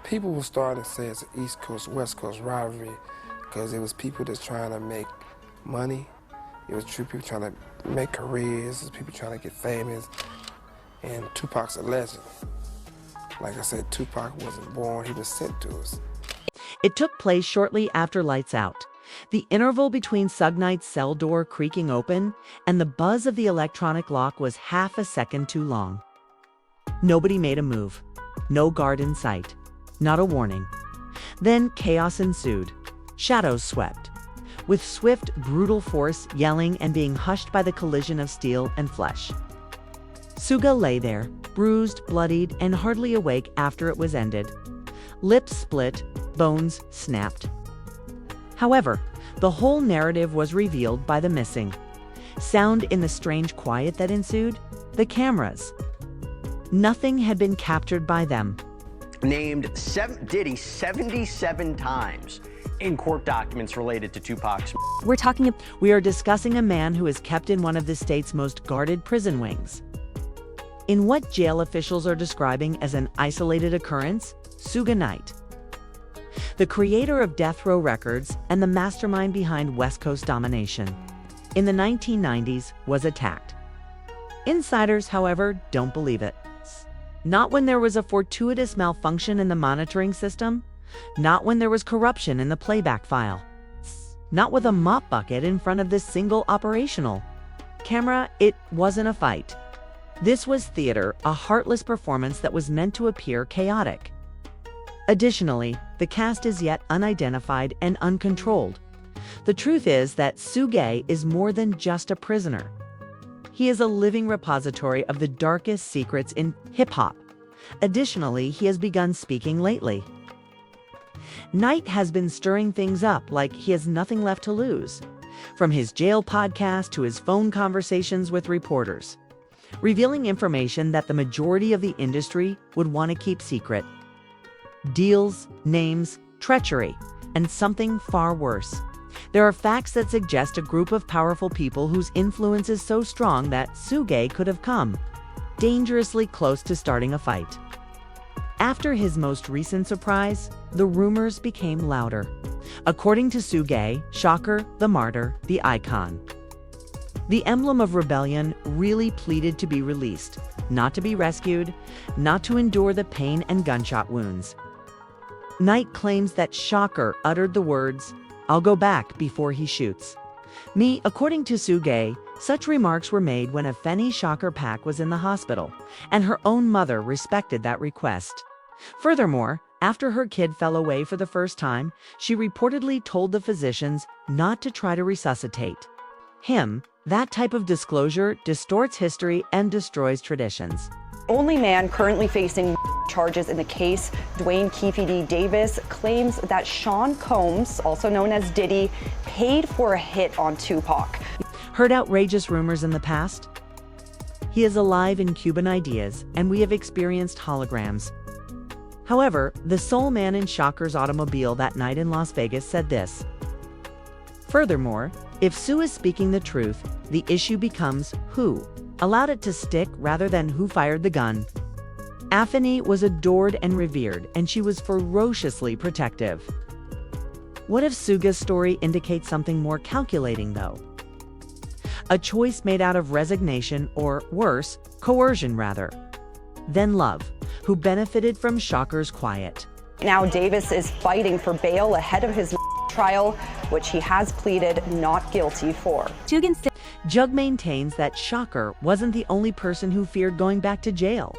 People were starting to say it's an East Coast, West Coast rivalry because it was people that's trying to make money. It was true people trying to make careers, it was people trying to get famous, and Tupac's a legend. Like I said, Tupac wasn't born, he was sent to us. It took place shortly after lights out. The interval between Suge Knight's cell door creaking open and the buzz of the electronic lock was half a second too long. Nobody made a move. No guard in sight. Not a warning. Then chaos ensued. Shadows swept. With swift, brutal force yelling and being hushed by the collision of steel and flesh. Suge lay there, bruised, bloodied, and hardly awake after it was ended. Lips split, bones snapped. However, the whole narrative was revealed by the missing. Sound in the strange quiet that ensued? The cameras. Nothing had been captured by them. Named Diddy 77 times in court documents related to Tupac's. We are discussing a man who is kept in one of the state's most guarded prison wings. In what jail officials are describing as an isolated occurrence, Suge Knight, the creator of Death Row Records and the mastermind behind West Coast domination, in the 1990s was attacked. Insiders, however, don't believe it. Not when there was a fortuitous malfunction in the monitoring system, not when there was corruption in the playback file, not with a mop bucket in front of this single operational camera. It wasn't a fight. This was theater, a heartless performance that was meant to appear chaotic. Additionally, the cast is yet unidentified and uncontrolled. The truth is that Suge is more than just a prisoner. He is a living repository of the darkest secrets in hip-hop. Additionally, he has begun speaking lately. Knight has been stirring things up like he has nothing left to lose, from his jail podcast to his phone conversations with reporters, revealing information that the majority of the industry would want to keep secret. Deals, names, treachery, and something far worse. There are facts that suggest a group of powerful people whose influence is so strong that Suge could have come dangerously close to starting a fight. After his most recent surprise, the rumors became louder. According to Suge, Shocker, the martyr, the icon, the emblem of rebellion, really pleaded to be released, not to be rescued, not to endure the pain and gunshot wounds. Knight claims that Shocker uttered the words, "I'll go back," before he shoots. According to Suge, such remarks were made when a Feni Shocker pack was in the hospital, and her own mother respected that request. Furthermore, after her kid fell away for the first time, she reportedly told the physicians not to try to resuscitate him. That type of disclosure distorts history and destroys traditions. Only man currently facing charges in the case, Dwayne Keefe D. Davis, claims that Sean Combs, also known as Diddy, paid for a hit on Tupac. Heard outrageous rumors in the past? He is alive in Cuban ideas, and we have experienced holograms. However, the sole man in Shocker's automobile that night in Las Vegas said this. Furthermore, if Sue is speaking the truth, the issue becomes who allowed it to stick rather than who fired the gun. Afeni was adored and revered, and she was ferociously protective. What if Suge's story indicates something more calculating, though? A choice made out of resignation, or worse, coercion rather, than love, who benefited from Shocker's quiet. Now Davis is fighting for bail ahead of his trial, which he has pleaded not guilty for. Jug maintains that Shocker wasn't the only person who feared going back to jail.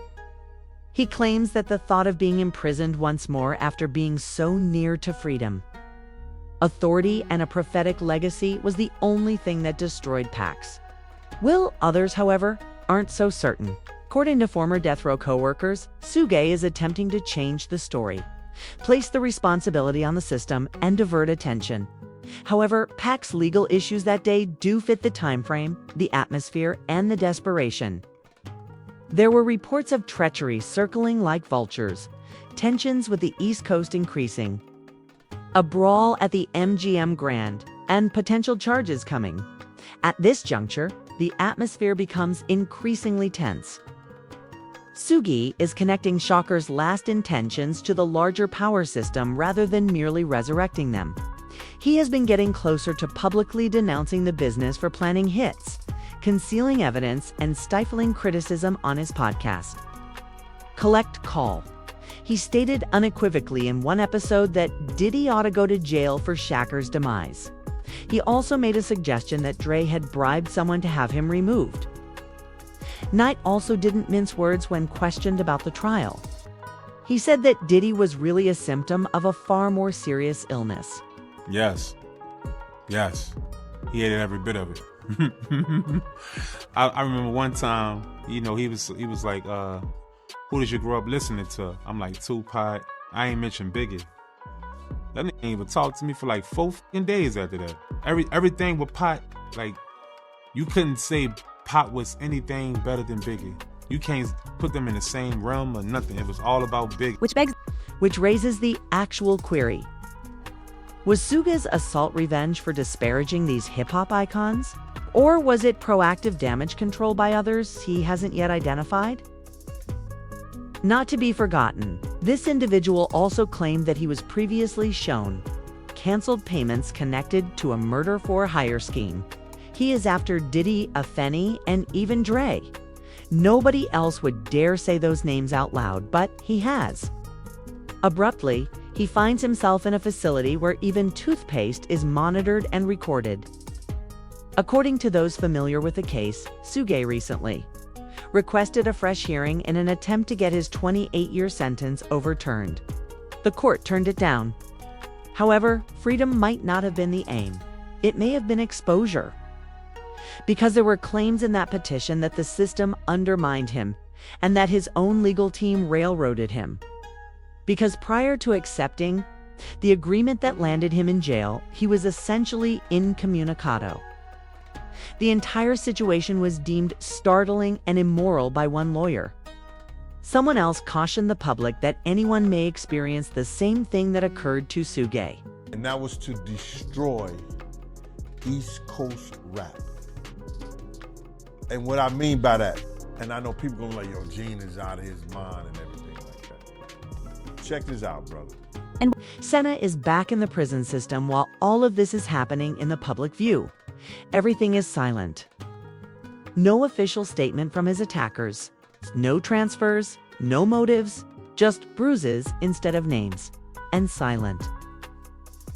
He claims that the thought of being imprisoned once more after being so near to freedom, authority, and a prophetic legacy was the only thing that destroyed Pax. Others, however, aren't so certain. According to former death row co-workers, Suge is attempting to change the story, place the responsibility on the system, and divert attention. However, Pac's legal issues that day do fit the time frame, the atmosphere, and the desperation. There were reports of treachery circling like vultures, tensions with the East Coast increasing, a brawl at the MGM Grand, and potential charges coming. At this juncture, the atmosphere becomes increasingly tense. Suge is connecting Shocker's last intentions to the larger power system rather than merely resurrecting them. He has been getting closer to publicly denouncing the business for planning hits, concealing evidence, and stifling criticism on his podcast. Collect Call. He stated unequivocally in one episode that Diddy ought to go to jail for Shacker's demise. He also made a suggestion that Dre had bribed someone to have him removed. Knight also didn't mince words when questioned about the trial. He said that Diddy was really a symptom of a far more serious illness. Yes. He hated every bit of it. I remember one time, he was like, who did you grow up listening to? I'm like, Tupac. I ain't mentioned Biggie. That nigga ain't even talk to me for like 4 days after that. Everything with Pac, like, you couldn't say Pac was anything better than Biggie. You can't put them in the same realm or nothing. It was all about Biggie. Which raises the actual query. Was Suge's assault revenge for disparaging these hip-hop icons? Or was it proactive damage control by others he hasn't yet identified? Not to be forgotten, this individual also claimed that he was previously shown canceled payments connected to a murder-for-hire scheme. He is after Diddy, Afeni, and even Dre. Nobody else would dare say those names out loud, but he has. Abruptly, he finds himself in a facility where even toothpaste is monitored and recorded. According to those familiar with the case, Suge recently requested a fresh hearing in an attempt to get his 28-year sentence overturned. The court turned it down. However, freedom might not have been the aim. It may have been exposure. Because there were claims in that petition that the system undermined him and that his own legal team railroaded him. Because prior to accepting the agreement that landed him in jail, he was essentially incommunicado. The entire situation was deemed startling and immoral by one lawyer. Someone else cautioned the public that anyone may experience the same thing that occurred to Suge. And that was to destroy East Coast rap. And what I mean by that, and I know people gonna like, yo, Gene is out of his mind and everything like that. Check this out, brother. Senna is back in the prison system while all of this is happening in the public view. Everything is silent. No official statement from his attackers. No transfers, no motives, just bruises instead of names, and silent.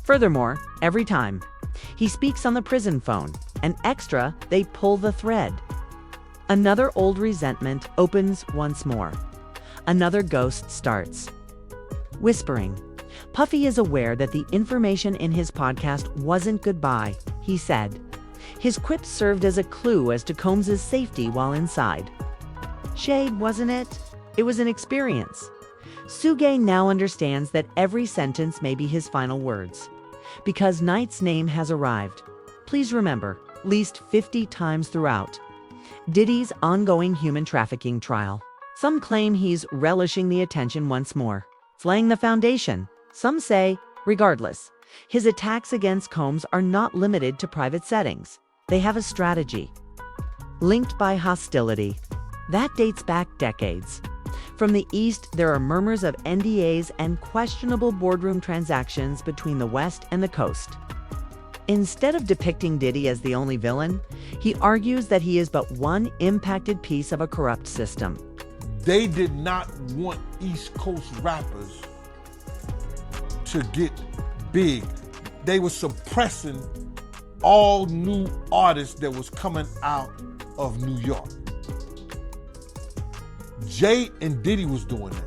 Furthermore, every time he speaks on the prison phone, an extra, they pull the thread. Another old resentment opens once more. Another ghost starts. Whispering. Puffy is aware that the information in his podcast wasn't goodbye, he said. His quips served as a clue as to Combs' safety while inside. Shade, wasn't it? It was an experience. Suge now understands that every sentence may be his final words. Because Knight's name has arrived. Please remember, at least 50 times throughout, Diddy's ongoing human trafficking trial. Some claim he's relishing the attention once more, laying the foundation. Some say, regardless, his attacks against Combs are not limited to private settings. They have a strategy. Linked by hostility. That dates back decades. From the East, there are murmurs of NDAs and questionable boardroom transactions between the West and the Coast. Instead of depicting Diddy as the only villain, he argues that he is but one impacted piece of a corrupt system. They did not want East Coast rappers to get big. They were suppressing all new artists that was coming out of New York. Jay and Diddy was doing that.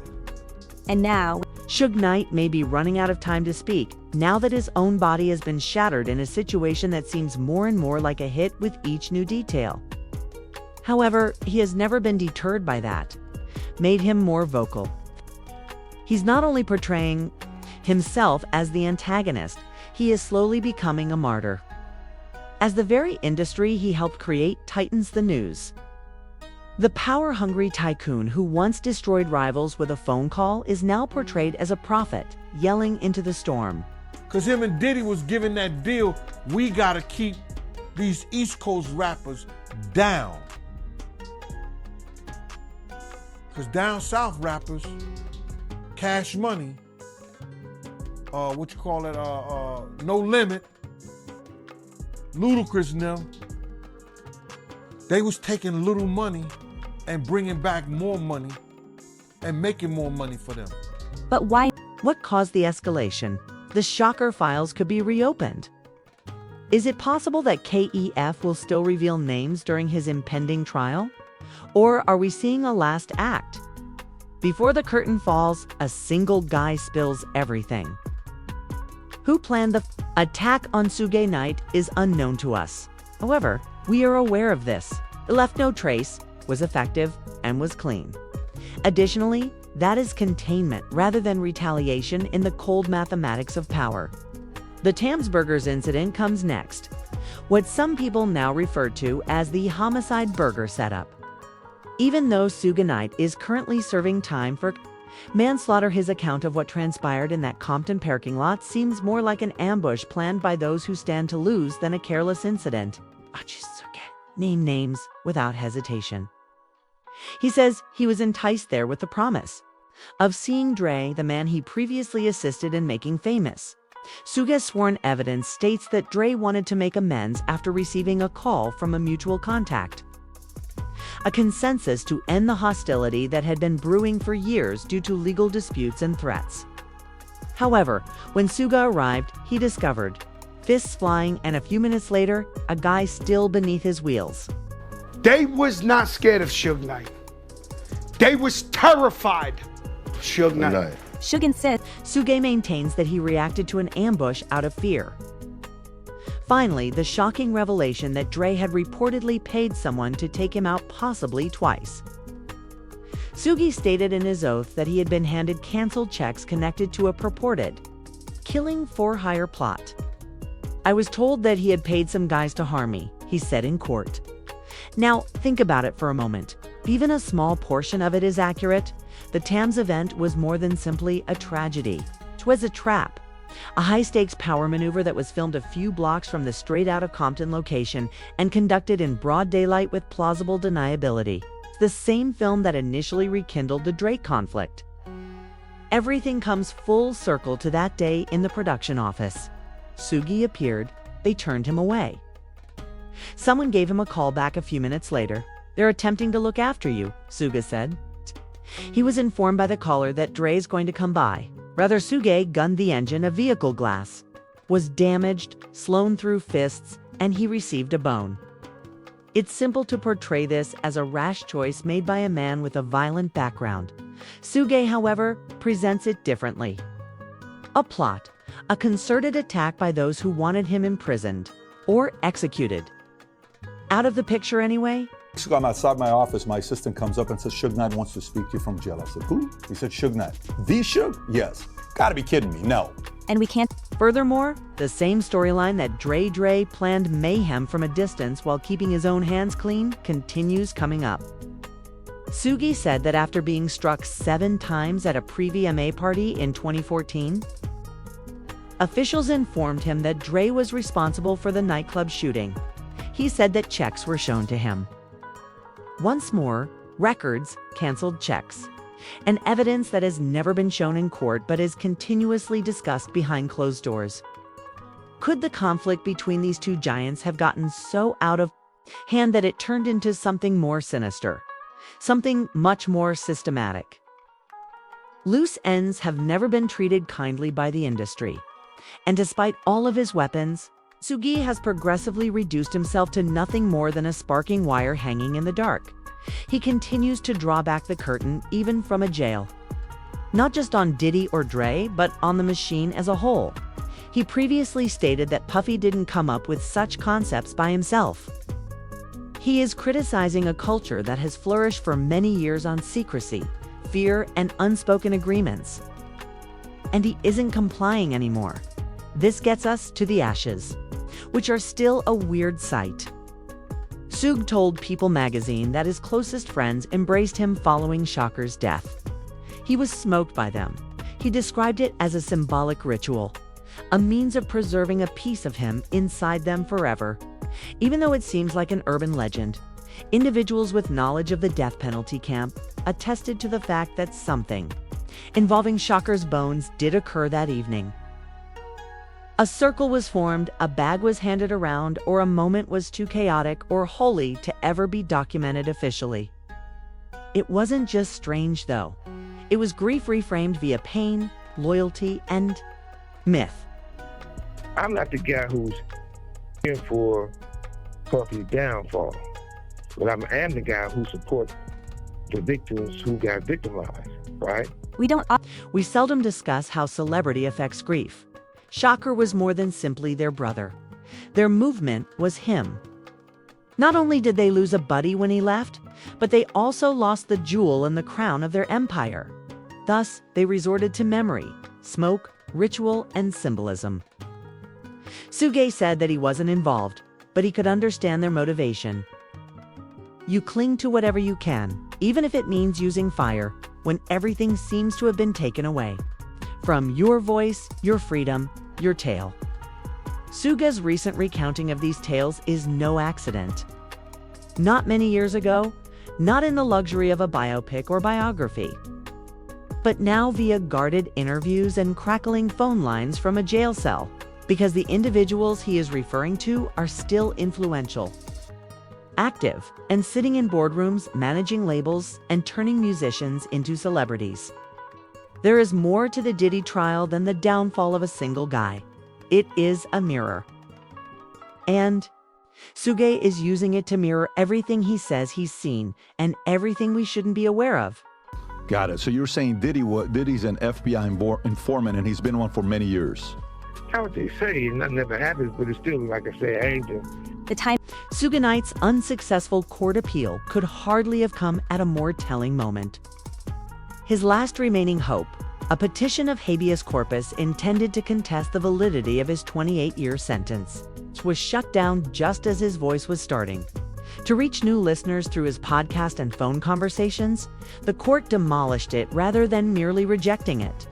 And now, Suge Knight may be running out of time to speak, now that his own body has been shattered in a situation that seems more and more like a hit with each new detail. However, he has never been deterred by that, made him more vocal. He's not only portraying himself as the antagonist, he is slowly becoming a martyr. As the very industry he helped create tightens the news. The power-hungry tycoon who once destroyed rivals with a phone call is now portrayed as a prophet, yelling into the storm. Because him and Diddy was giving that deal, we gotta keep these East Coast rappers down. Because down south rappers, Cash Money, No Limit, Ludacris and them, they was taking little money and bringing back more money and making more money for them. But why? What caused the escalation? The Shocker files could be reopened. Is it possible that KEF will still reveal names during his impending trial? Or are we seeing a last act? Before the curtain falls, a single guy spills everything. Who planned the attack on Suge Knight is unknown to us. However, we are aware of this. It left no trace, was effective, and was clean. Additionally, that is containment rather than retaliation in the cold mathematics of power. The Tamsburgers incident comes next, what some people now refer to as the homicide burger setup. Even though Suge Knight is currently serving time for manslaughter, his account of what transpired in that Compton parking lot seems more like an ambush planned by those who stand to lose than a careless incident. Name names without hesitation. He says he was enticed there with the promise of seeing Dre, the man he previously assisted in making famous. Suge's sworn evidence states that Dre wanted to make amends after receiving a call from a mutual contact. A consensus to end the hostility that had been brewing for years due to legal disputes and threats. However, when Suge arrived, he discovered fists flying and a few minutes later, a guy still beneath his wheels. They was not scared of Suge Knight. They was terrified of Suge Knight. Suge maintains that he reacted to an ambush out of fear. Finally, the shocking revelation that Dre had reportedly paid someone to take him out possibly twice. Suge stated in his oath that he had been handed canceled checks connected to a purported killing for hire plot. I was told that he had paid some guys to harm me, he said in court. Now, think about it for a moment. Even a small portion of it is accurate. The Tams event was more than simply a tragedy. 'Twas a trap. A high-stakes power maneuver that was filmed a few blocks from the straight out of Compton location and conducted in broad daylight with plausible deniability. It's the same film that initially rekindled the Drake conflict. Everything comes full circle to that day in the production office. Suge appeared, they turned him away. Someone gave him a call back a few minutes later. They're attempting to look after you, Suge said. He was informed by the caller that Dre's going to come by. Rather, Suge gunned the engine of vehicle glass, was damaged, slown through fists, and he received a bone. It's simple to portray this as a rash choice made by a man with a violent background. Suge, however, presents it differently. A plot, a concerted attack by those who wanted him imprisoned or executed. Out of the picture anyway? So I'm outside my office, my assistant comes up and says, Suge Knight wants to speak to you from jail. I said, who? He said, Suge Knight. The Suge? Yes. Gotta be kidding me, no. And we can't. Furthermore, the same storyline that Dre planned mayhem from a distance while keeping his own hands clean continues coming up. Suge said that after being struck 7 times at a pre-VMA party in 2014, officials informed him that Dre was responsible for the nightclub shooting. He said that checks were shown to him. Once more, records, canceled checks, and evidence that has never been shown in court but is continuously discussed behind closed doors. Could the conflict between these two giants have gotten so out of hand that it turned into something more sinister, something much more systematic? Loose ends have never been treated kindly by the industry, and despite all of his weapons, Suge has progressively reduced himself to nothing more than a sparking wire hanging in the dark. He continues to draw back the curtain even from a jail. Not just on Diddy or Dre, but on the machine as a whole. He previously stated that Puffy didn't come up with such concepts by himself. He is criticizing a culture that has flourished for many years on secrecy, fear, and unspoken agreements. And he isn't complying anymore. This gets us to the ashes, which are still a weird sight. Suge told People magazine that his closest friends embraced him following Shocker's death. He was smoked by them. He described it as a symbolic ritual, a means of preserving a piece of him inside them forever. Even though it seems like an urban legend, individuals with knowledge of the death penalty camp attested to the fact that something involving Shocker's bones did occur that evening. A circle was formed, a bag was handed around, or a moment was too chaotic or holy to ever be documented officially. It wasn't just strange, though. It was grief reframed via pain, loyalty, and myth. I'm not the guy who's here for Puffy's downfall, but I am the guy who supports the victims who got victimized, right? We seldom discuss how celebrity affects grief. Shocker was more than simply their brother. Their movement was him. Not only did they lose a buddy when he left, but they also lost the jewel in the crown of their empire. Thus, they resorted to memory, smoke, ritual, and symbolism. Suge said that he wasn't involved, but he could understand their motivation. You cling to whatever you can, even if it means using fire, when everything seems to have been taken away. From your voice, your freedom, your tale. Suge's recent recounting of these tales is no accident. Not many years ago, not in the luxury of a biopic or biography, but now via guarded interviews and crackling phone lines from a jail cell, because the individuals he is referring to are still influential, active, and sitting in boardrooms, managing labels, and turning musicians into celebrities. There is more to the Diddy trial than the downfall of a single guy. It is a mirror. And Suge is using it to mirror everything he says he's seen and everything we shouldn't be aware of. Got it. So you're saying Diddy's an FBI informant, and he's been one for many years. How would they say? Nothing ever happens, but it's still, like I said, angel. Suge Knight's unsuccessful court appeal could hardly have come at a more telling moment. His last remaining hope, a petition of habeas corpus intended to contest the validity of his 28-year sentence, was shut down just as his voice was starting. To reach new listeners through his podcast and phone conversations, the court demolished it rather than merely rejecting it.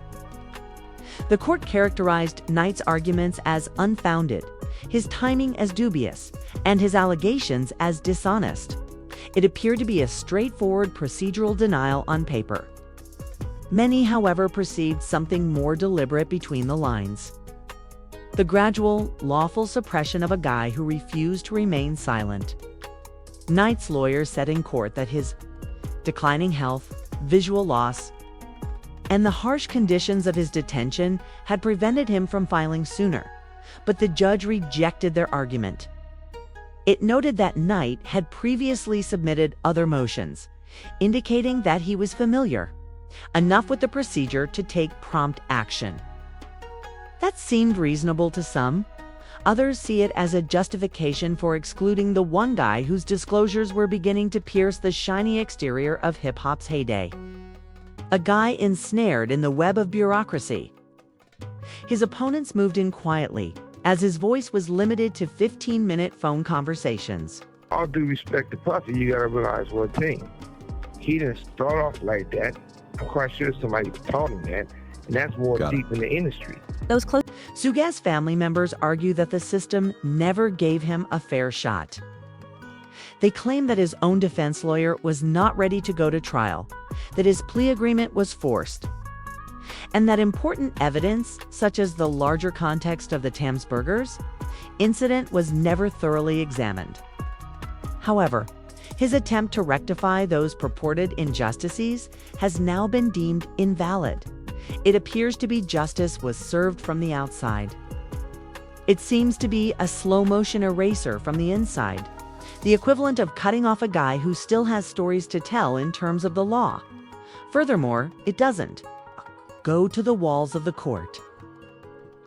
The court characterized Knight's arguments as unfounded, his timing as dubious, and his allegations as dishonest. It appeared to be a straightforward procedural denial on paper. Many, however, perceived something more deliberate between the lines. The gradual, lawful suppression of a guy who refused to remain silent. Knight's lawyer said in court that his declining health, visual loss, and the harsh conditions of his detention had prevented him from filing sooner, but the judge rejected their argument. It noted that Knight had previously submitted other motions, indicating that he was familiar enough with the procedure to take prompt action. That seemed reasonable to some. Others see it as a justification for excluding the one guy whose disclosures were beginning to pierce the shiny exterior of hip-hop's heyday. A guy ensnared in the web of bureaucracy. His opponents moved in quietly, as his voice was limited to 15-minute phone conversations. All due respect to Puffy, you gotta realize one thing. He didn't start off like that. I'm quite sure somebody taught him that, and that's more deep in the industry. Suge's family members argue that the system never gave him a fair shot. They claim that his own defense lawyer was not ready to go to trial, that his plea agreement was forced, and that important evidence, such as the larger context of the Tams Burgers incident, was never thoroughly examined. However, his attempt to rectify those purported injustices has now been deemed invalid. It appears to be justice was served from the outside. It seems to be a slow-motion eraser from the inside, the equivalent of cutting off a guy who still has stories to tell in terms of the law. Furthermore, it doesn't go to the walls of the court.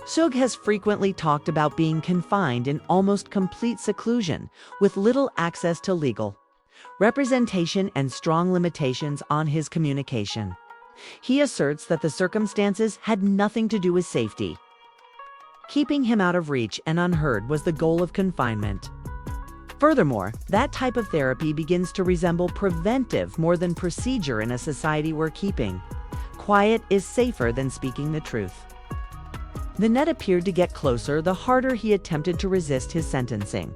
Suge has frequently talked about being confined in almost complete seclusion, with little access to legal representation and strong limitations on his communication. He asserts that the circumstances had nothing to do with safety. Keeping him out of reach and unheard was the goal of confinement. Furthermore, that type of therapy begins to resemble preventive more than procedure in a society where keeping quiet is safer than speaking the truth. The net appeared to get closer the harder he attempted to resist his sentencing.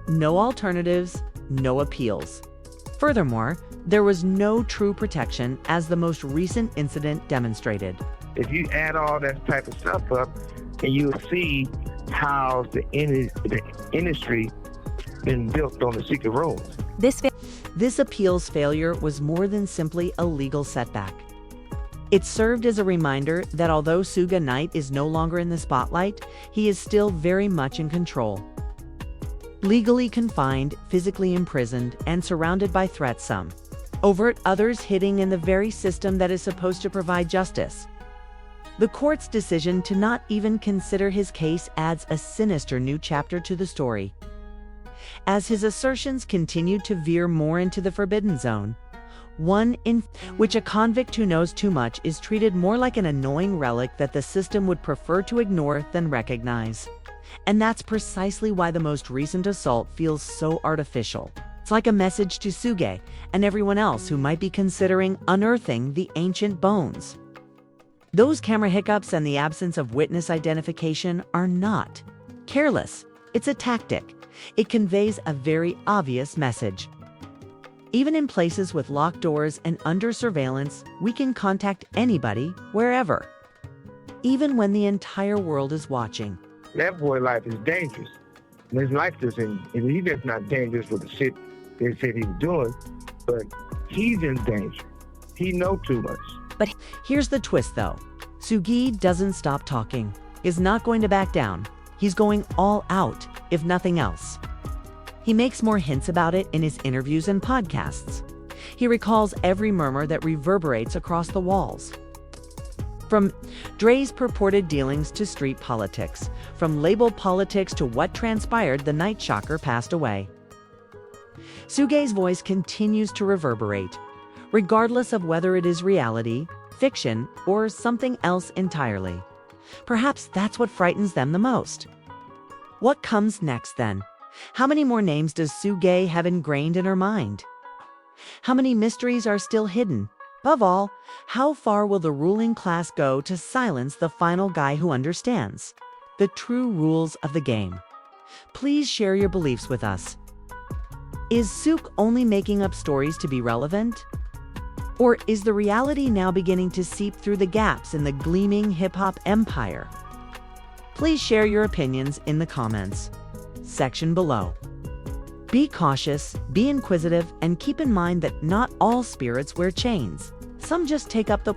No alternatives, no appeals. Furthermore, there was no true protection, as the most recent incident demonstrated. If you add all that type of stuff up, and you'll see how the industry been built on the secret rooms. This appeal's failure was more than simply a legal setback. It served as a reminder that although Suge Knight is no longer in the spotlight, he is still very much in control. Legally confined, physically imprisoned, and surrounded by threats, some overt, others hidden in the very system that is supposed to provide justice. The court's decision to not even consider his case adds a sinister new chapter to the story. As his assertions continued to veer more into the forbidden zone, one in which a convict who knows too much is treated more like an annoying relic that the system would prefer to ignore than recognize. And that's precisely why the most recent assault feels so artificial. It's like a message to Suge and everyone else who might be considering unearthing the ancient bones. Those camera hiccups and the absence of witness identification are not careless. It's a tactic. It conveys a very obvious message. Even in places with locked doors and under surveillance, we can contact anybody, wherever, even when the entire world is watching. That boy life is dangerous. His life isn't, he's just not dangerous with the shit they said he was doing, but he's in danger. He knows too much. But here's the twist, though. Suge doesn't stop talking. He's not going to back down. He's going all out, if nothing else. He makes more hints about it in his interviews and podcasts. He recalls every murmur that reverberates across the walls. From Dre's purported dealings to street politics, from label politics to what transpired the night Shocker passed away. Suge's voice continues to reverberate, regardless of whether it is reality, fiction, or something else entirely. Perhaps that's what frightens them the most. What comes next, then? How many more names does Suge have ingrained in her mind? How many mysteries are still hidden? Above all, how far will the ruling class go to silence the final guy who understands the true rules of the game? Please share your beliefs with us. Is Suge only making up stories to be relevant? Or is the reality now beginning to seep through the gaps in the gleaming hip-hop empire? Please share your opinions in the comments section below. Be cautious, be inquisitive, and keep in mind that not all spirits wear chains. Some just take up the